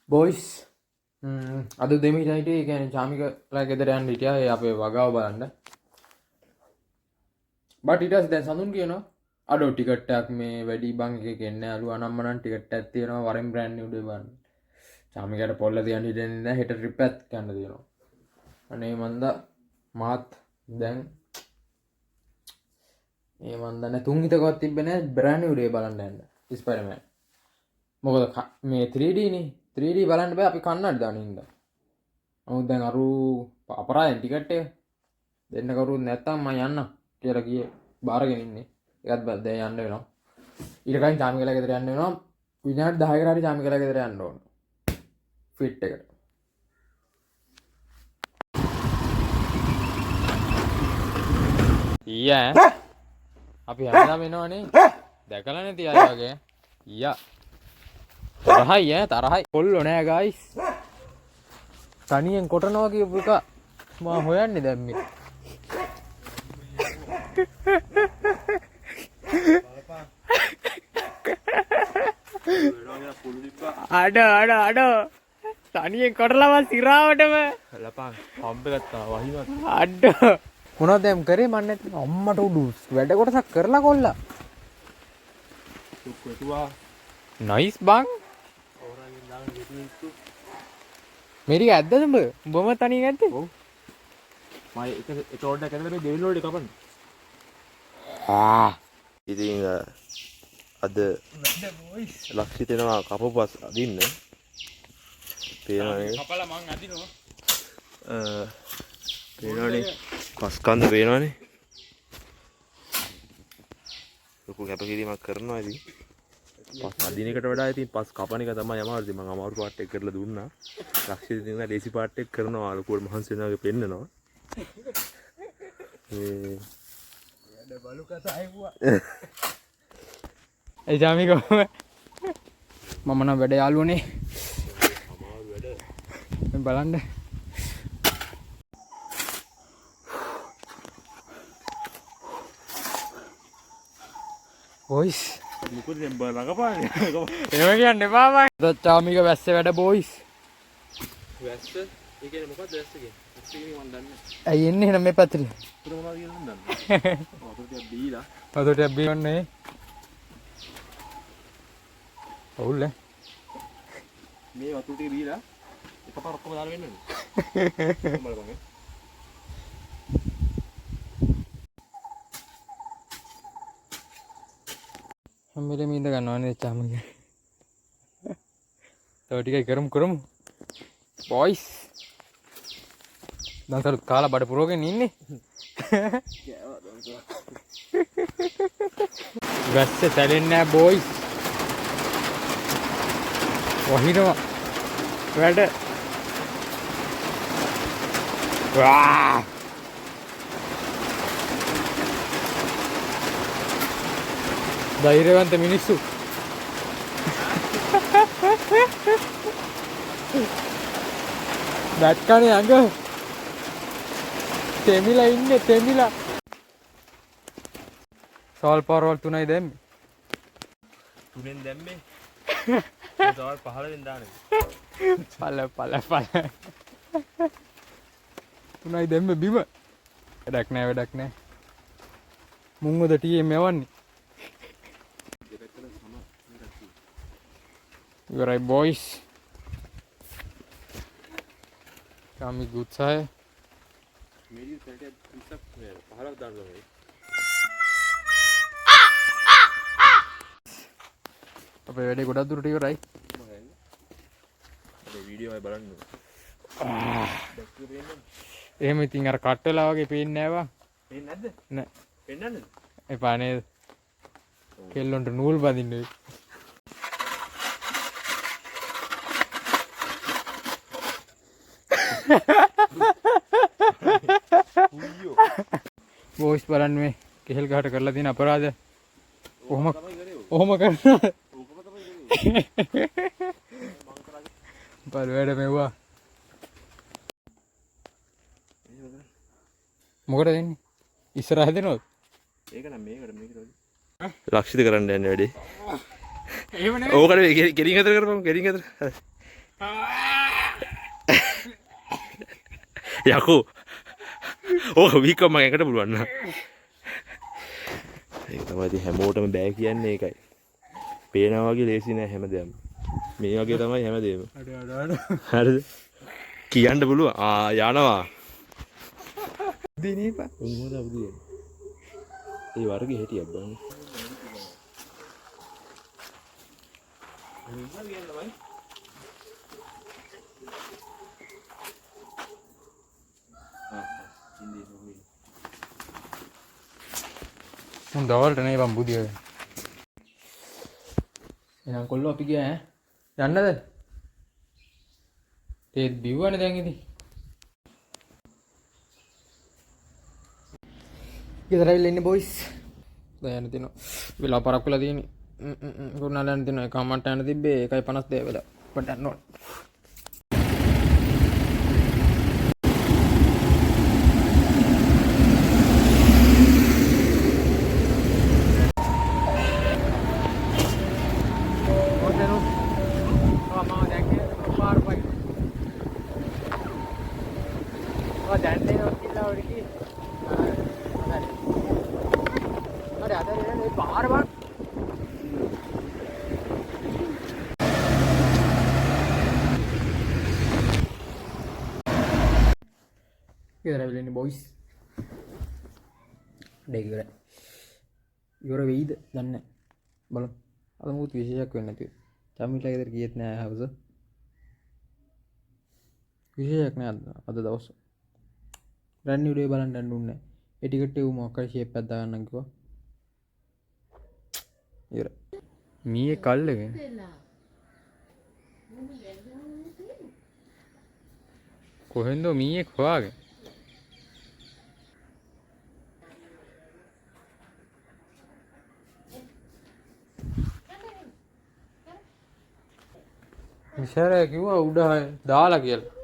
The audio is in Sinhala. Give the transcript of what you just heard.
බොයිස් අද දෙමිට හිටියේ ඒ කියන්නේ චාමිකලා ගෙදර යන්න හිටියා ඒ අපේ වගාව බලන්න. බට් ඊට පස්සේ දැන් සඳුන් කියනවා අඩෝ ටිකට් එකක් මේ වැඩි බං එකක එන්නේ අලු අනම්මනම් ටිකට් එකක් තියෙනවා වරෙන් බ්‍රෑන්ඩ් නිව් ඩේ බලන්න. චාමිකට පොල්ල තියන්න හිටින්නේ නැහැ හෙට ට්‍රිප් එකක් ගන්න තියෙනවා. අනේ මන්දා මාත් දැන් මේ මන්දා තුන් හිතකවත් තිබ්බේ නැහැ බ්‍රෑන්ඩ් නිව් ඩේ බලන්න යන්න. ස්පයිඩර්මෑන්. මොකද මේ 3D නේ 3D බලන්න බෑ අපි කන්නඩ දාන හින්දා. නමුත් දැන් අරු අපරාධෙන් ටිකට් එක දෙන්න කවුරුත් නැත්තම් මම යන්න කියලා ගියේ බාරගෙන ඉන්නේ. ඒකත් දැන් යන්න වෙනවා. ඊට කලින් චාමිකලා ගෙදර යන්න වෙනවා. විනාඩි 10කට හරි චාමිකලා ගෙදර යන්න ඕන. ෆිට් එකට. ඊයා අපි හැමදාම එනවනේ. දැකලා නැති අය වගේ. ඊයා තරහයි තරහයි කොල්ලෝ නෑ ගයිස්. තනියෙන් කොටනවා කියපු එක මම හොයන්නේ දැන් මේ. අඩ තනියෙන් කොටලා සිරාවටම ලපන් පම්ප් එකක් තා වහිනවත් අඩ මොනවද දැන් කරේ මන් නැති අම්මට උඩු වැඩ කොටසක් කරලා කොල්ලා තුක්කුවා නයිස් බං මේක ඇද්දද උඹ උඹම තනියෙන් ඇද්ද ඔව් මම ඒක ඕඩර් කරලා මේ දෙවිලි වලට කපන්න ඉතින් අද ලක්ෂිත එනවා කපපස් අදින්න පේනවනේ කපලා මං අදිනවා පේනවනේ පස්කන්ද පේනවනේ ලොකු කැපකිරීමක් කරනවා ඉතින් පස් අදින එකට වඩා ඉතින් පස් කපන එක තමයි අමාරු. ඉතින් මම අමාරු පාර්ට් එක කරලා දුන්නා. ලක්ෂිත ඉතින් ලේසි පාර්ට් එක කරනවා ලොකුවට මහන්සි වෙනවා වගේ පෙන්නනවා. මේ වැඩ බලු කතා අයුවා. ඒ ජාමිකෝ මම නම් වැඩ යාළුවනේ. අමාරු වැඩ. මම බලන්න. බොයිස් මොකද දැන් ළඟපාන්නේ. එහෙම කියන්න එපා බං. ජාමික වැස්සේ වැඩ බොයිස්. වැස්ස? ඒ කියන්නේ මොකක්ද වැස්ස කියන්නේ? වැස්ස කියන්නේ මම දන්නේ නැහැ. ඇයි එන්නේ එහෙනම් මේ පැත්තට? උතර මොනවද කියලා මම දන්නේ. වතුර ටිකක් බීලා. වතුර ටිකක් බීවන්නේ. ඔව්ල. මේ වතුර ටික බීලා එකපාර ඔක්කොම දාලා වෙන්නේ නේද? බලපන්. හැමෙලෙම ඉඳ ගන්නවා නේද චාමික. තව ටිකයි කරමු. බොයිස්. දැන් කාලා බඩ පුරවගෙන ඉන්නේ. වැස්සේ තැලෙන්නේ නැහැ බොයිස්. වහිනවා. වැඩ. වා! ධෛර්යවන්ත මිනිස්සු. දැක්කනේ අඟ. තෙමිලා ඉන්නේ තෙමිලා. සෝල් පාරවල් 3යි දැම්මේ. 3ෙන් දැම්මේ. සෝල් 15ෙන් දාන්නේ. පල. 3යි දැම්මේ බිම. වැඩක් නෑ. මුංගොද ටීඑම් යවන්නේ. ඉවරයි බොයිස්. කාමි ගුත්සාය. මේක තැටි 15ක් දාන්න ඕනේ. අපේ වැඩේ ගොඩක් දුරට ඉවරයි. අද වීඩියෝ එක බලන්න. එහෙම ඉතින් අර කට් වෙලා වගේ පේන්නේ නැහැ වා. පේන්නේ නැද්ද? නෑ. පේන්නේ නැද්ද? එපා නේද? කෙල්ලොන්ට නූල් බඳින්න. බොයිස් බලන්න මේ කෙහෙල් ගහට කරලා තියෙන අපරාධ. ඔහොම කරනවා. බල වැඩ මෙව්වා. මොකටද දෙන්නේ? ඉස්සරහ දෙනවද? ඒක නම් මේකට ලක්ෂිත කරන්න යන්නේ වැඩේ. එහෙම නෙමෙයි. ඕකට ගෙරින් අතර කරපම් ගෙරින් අතර. යකෝ ඕක වීකම් මම එකට පුළුවන් නා ඒක තමයි ඉතින් හැමෝටම බෑ කියන්නේ ඒකයි පේනවා වගේ ලේසි නෑ හැමදේම මේ වගේ තමයි හැමදේම හරිද කියන්න පුළුවන් යනවා දිනේපා මොනවද අපුදු ඒ වර්ගේ හිටියක් බලන්න උන් දවල්ට නේ බම් බුදිය එහෙනම් කොල්ලෝ අපි ගියා ඈ යන්නද තේත් බිව්වනේ දැන් ඉතින් ගෙදරවිල්ලා ඉන්නේ බොයිස් දැන් යන්න තියෙනවා වෙලා පරක් වෙලා තියෙන්නේ කුරුණාල යන්න තියෙනවා එකමන්ට යන්න තිබ්බේ 1:52 වෙලා පට යන්න ඕන ගෙදරවිල්ලා ඉන්නේ බොයිස් ඩේක් ඉවර වෙයිද දන්නේ නැහැ බලමු අද මොකද විශේෂයක් වෙන්නේ නැති චම්මිලා ගෙදර ගියෙත් නෑ හවස විශේෂයක් නෑ අද දවස් රන් වීඩියෝ බලන්න යන්න උන්නේ ඒ ටිකට් එක මොකක් හරි ෂේප් එකක් දාගන්නම් කිව්වා ඉවර මීයේ කල්ලගෙන කොහෙන්ද මීයේ හොයාගෙන ඉෂාරය කිව්වා උඩ දාලා කියලා